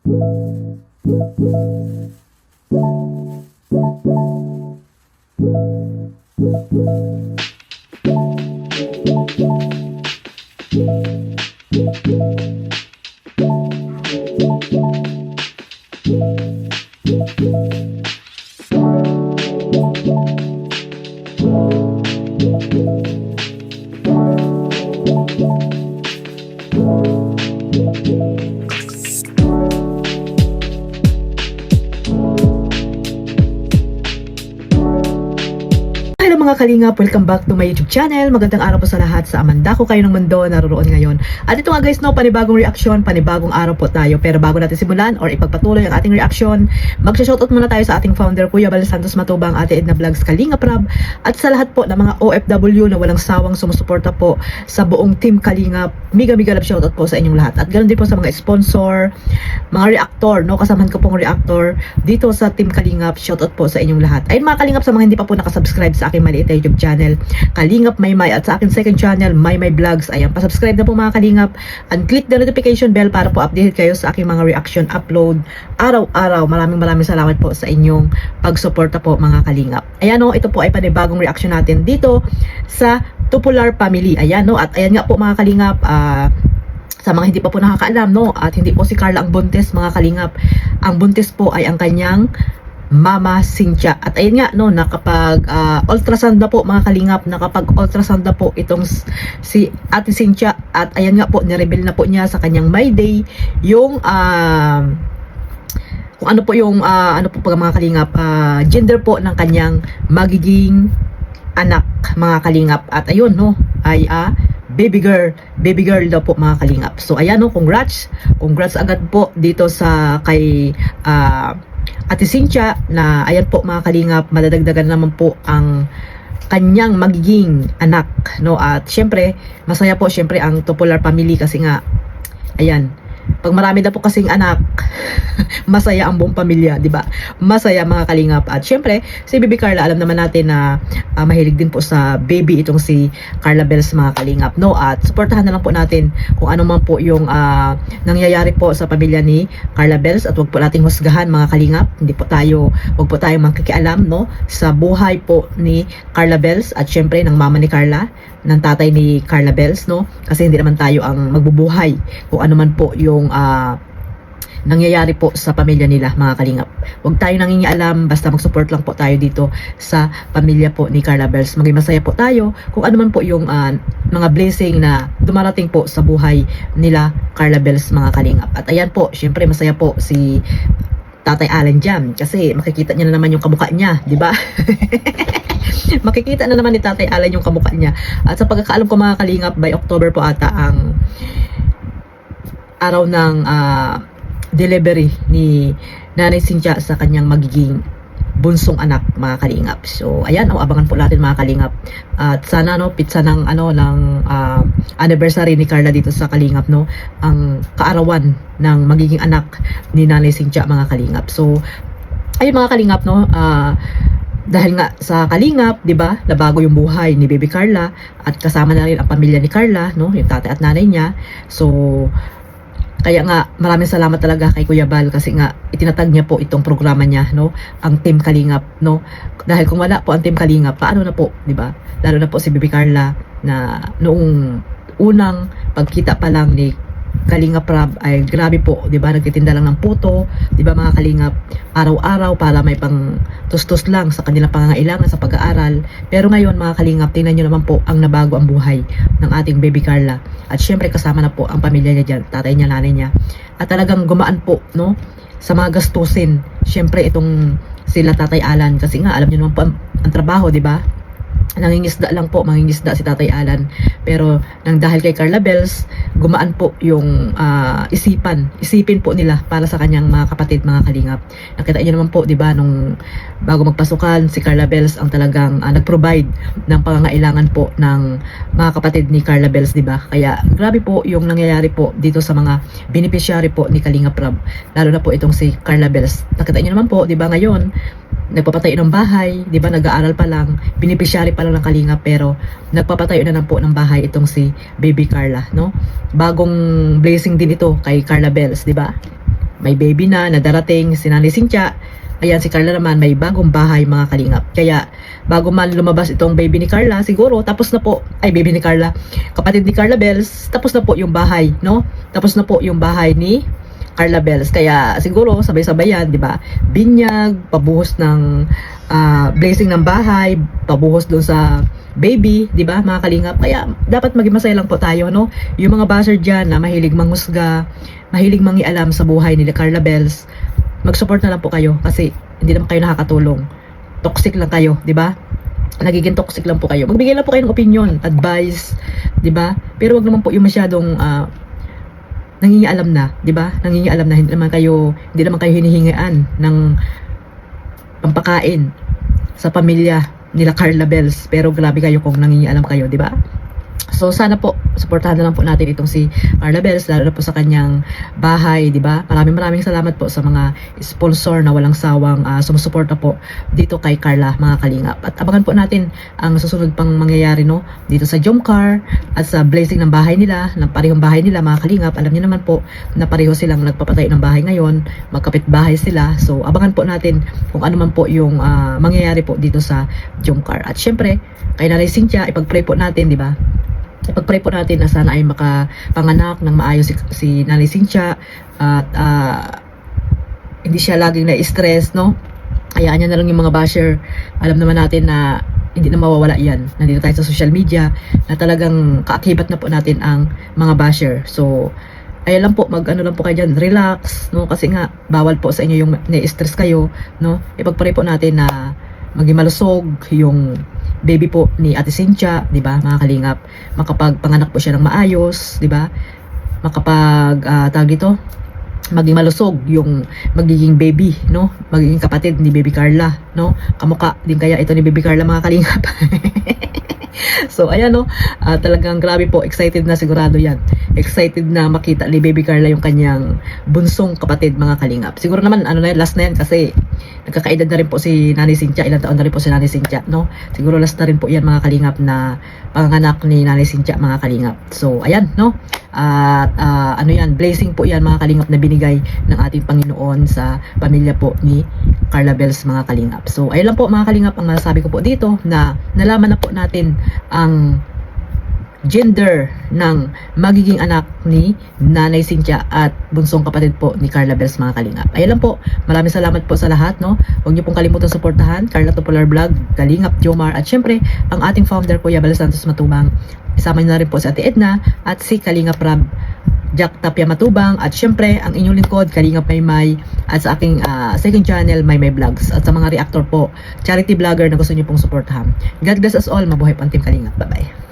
Hello mga kalingap, welcome back to my YouTube channel. Magandang araw po sa lahat sa amanda ko kayo ng mundo naroon ngayon. At ito nga guys, no, panibagong reaction, panibagong araw po tayo. Pero bago natin simulan or ipagpatuloy ang ating reaction, magsha-shoutout muna tayo sa ating founder Kuya Bal Santos Matubang, Ate Edna Vlogs, Kalinga Prab, at sa lahat po ng mga OFW na walang sawang sumusuporta po sa buong team Kalingap. Mega love shoutout po sa inyong lahat. At ganoon din po sa mga sponsor, mga reactor, no, kasamahan ko pong reactor dito sa team Kalingap. Shoutout po sa inyong lahat. Ayun mga Kalingap, sa mga hindi pa po nakasubscribe sa aking maliit na YouTube channel, Kalingap Maymay, at sa akin second channel, Maymay Vlogs. Ayan, pasubscribe na po mga Kalingap and click the notification bell para po update kayo sa aking mga reaction upload araw-araw. Maraming salamat po sa inyong pagsuporta po mga Kalingap. Ayan o, ito po ay panibagong reaction natin dito sa Tupular Family. Ayan no, at ayan nga po mga Kalingap, sa mga hindi pa po nakakaalam, no, at hindi po si Carla ang buntis mga Kalingap. Ang buntis po ay ang kanyang Mama Cynthia. At ayun nga no, nakapag ultrasound na po mga Kalingap, nakapag ultrasound na po itong si Ate Cynthia. At ayan nga po, nireveal na po niya sa kanyang My Day yung kung ano po yung ano po pag mga Kalingap, gender po ng kanyang magiging anak mga Kalingap. At ayun no, ay baby girl daw po mga Kalingap. So ayan no, congrats agad po dito sa kay Ate Cynthia, na ayan po mga Kalingap, madadagdagan naman po ang kanyang magiging anak, no. At syempre masaya po syempre ang Tupular Family kasi nga ayan, pag marami na po kasing anak, masaya ang buong pamilya, di ba? Masaya mga Kalingap. At syempre, si Baby Carla, alam naman natin na mahilig din po sa baby itong si Carla Bells mga Kalingap, no? At suportahan na lang po natin kung ano man po yung nangyayari po sa pamilya ni Carla Bells, at wag po nating husgahan mga Kalingap. Wag po tayong magkikialam, no, sa buhay po ni Carla Bells at syempre ng mama ni Carla, ng tatay ni Carla Bells, no? Kasi hindi naman tayo ang magbubuhay kung ano man po yung nangyayari po sa pamilya nila mga Kalingap. Huwag tayo nangingialam, basta mag-support lang po tayo dito sa pamilya po ni Carla Bells. Maging masaya po tayo kung ano man po yung mga blessing na dumarating po sa buhay nila Carla Bells mga Kalingap. At ayan po, syempre masaya po si Tatay Alan dyan kasi makikita niya na naman yung kamukha niya, di ba? Makikita na naman ni Tatay Alan yung kamukha niya. At sa pagkakaalam ko mga Kalingap, by October po ata ang araw ng delivery ni Nanay Cynthia sa kanyang magiging bunsong anak mga Kalingap. So ayan, abangan po natin mga Kalingap. At sana no, pizza ng ng anniversary ni Carla dito sa Kalingap, no, ang kaarawan ng magiging anak ni Nanay Cynthia mga Kalingap. So ayun mga Kalingap, no, dahil nga sa Kalingap, 'di ba, nabago yung buhay ni Baby Carla at kasama na rin ang pamilya ni Carla, no, yung tatay at nanay niya. So kaya nga maraming salamat talaga kay Kuya Bal kasi nga itinatag niya po itong programa niya, no, ang Team Kalingap, no. Dahil kung wala po ang Team Kalingap, paano na po, 'di ba? Lalo na po si Baby Carla na noong unang pagkita pa lang ni Kalingap Prab ay grabe po, 'di ba? Nagtitinda lang ng puto, 'di ba mga Kalingap? Araw-araw para may pang tustos lang sa kanilang pangangailangan sa pag-aaral. Pero ngayon mga Kalingap, tingnan niyo naman po ang nabago ang buhay ng ating Baby Carla. At syempre kasama na po ang pamilya niya diyan, tatay niya, nanay niya. At talagang gumaan po, no, sa mga gastusin. Syempre itong sila Tatay Alan kasi nga alam niyo naman po ang trabaho, 'di ba? Nangingisda lang po, mangingisda si Tatay Alan. Pero nang dahil kay Carla Bells, gumaan po yung isipin po nila para sa kanyang mga kapatid mga Kalingap. Nakita niyo naman po, 'di ba, nung bago magpasukan si Carla Bells ang talagang nag-provide ng pangangailangan po ng mga kapatid ni Carla Bells, 'di ba? Kaya grabe po yung nangyayari po dito sa mga beneficiary po ni Kalingap Prab. Lalo na po itong si Carla Bells. Nakita niyo naman po, 'di ba, ngayon nagpapatayo ng bahay, 'di ba, nag-aaral pa lang, beneficiary pa lang ng Kalingap, pero nagpapatayo na po ng bahay itong si Baby Carla, no? Bagong blessing din ito kay Carla Bells, 'di ba? may baby na darating si Nanay Cynthia. Ayan, si Carla naman may bagong bahay mga kalingap. Kaya bago man lumabas itong baby ni Carla, siguro tapos na po, ay baby ni Carla, kapatid ni Carla Bells, tapos na po yung bahay, no? Tapos na po yung bahay ni Carla Bells. Kaya siguro sabay-sabay yan, di ba? Binyag, pabuhos ng blessing ng bahay, pabuhos doon sa baby, di ba mga kalingap? Kaya dapat maging masaya lang po tayo, no? Yung mga basher dyan na mahilig manghusga, mahilig mangialam sa buhay ni Carla Bells, mag-support na lang po kayo kasi hindi naman kayo nakakatulong. Toxic lang kayo, di ba? Nagiging toxic lang po kayo. Magbigay lang po kayo ng opinion, advice, di ba? Pero wag naman po yung masyadong nangingialam na, di ba? Nangingialam na hindi naman kayo hinihingian ng pampakain sa pamilya nila Carla Bells. Pero grabe kayo kung nangingialam kayo, di ba? So sana po suportahan na lang po natin itong si Carla Bells, lalo na po sa kanyang bahay, di ba? Maraming salamat po sa mga sponsor na walang sawang sumusuporta po dito kay Carla mga kalingap. At abangan po natin ang susunod pang mangyayari, no, dito sa Jomcar at sa blessing ng bahay nila, ng parehong bahay nila mga kalingap. Alam niyo naman po na pareho silang nagpapatay ng bahay ngayon, magkapit bahay sila. So abangan po natin kung ano man po yung mangyayari po dito sa Jomcar. At syempre kay Nanay Cynthia, ipag-pray po natin, di ba? Ipag-pray po natin na sana ay makapanganak ng maayos si Nanay Cynthia at hindi siya laging na-stress, no? Hayaan niya na lang yung mga basher. Alam naman natin na hindi na mawawala yan. Nandito tayo sa social media na talagang kaakibat na po natin ang mga basher. So, ayan lang po, mag-ano lang po kayo dyan, relax, no? Kasi nga, bawal po sa inyo yung na-stress kayo, no? Ipag-pray po natin na maging malusog yung baby po ni Ate Cynthia, di ba mga kalingap, makapagpanganak po siya ng maayos, di ba, tawag dito, maging malusog yung magiging baby, no, magiging kapatid ni Baby Carla, no, kamukha din kaya ito ni Baby Carla mga kalingap. So ayan, no, talagang grabe po, excited na sigurado yan, excited na makita ni Baby Carla yung kanyang bunsong kapatid mga kalingap. Siguro naman ano na yan, last na yan kasi nagkakaedad na rin po si Nanay Cynthia, ilang taon na rin po si Nanay Cynthia, no? Siguro last na rin po yan mga kalingap na panganak ni Nanay Cynthia mga kalingap. So ayan, no, at ano yan, blessing po yan mga kalingap na binigay ng ating Panginoon sa pamilya po ni Carla Bells mga kalingap. So ayun lang po mga kalingap ang masasabi ko po dito, na nalaman na po natin ang gender ng magiging anak ni Nanay Cynthia at bunsong kapatid po ni Carla Bells mga kalingap. Ayun lang po, maraming salamat po sa lahat, no. Huwag niyo pong kalimutan suportahan Carla Tupular Vlog, Kalingap Jomar, at syempre ang ating founder Kuya Bal Santos Matubang. Isama niyo na rin po si Ate Edna at si Kalingap Rab Jack Tapia Matubang, at syempre ang inyong lingkod Kalingap Maymay, at sa aking second channel Maymay Vlogs, at sa mga reactor po, charity vlogger na gusto niyo pong suportahan. God bless us all, mabuhay po ang Team Kalingap. Bye bye.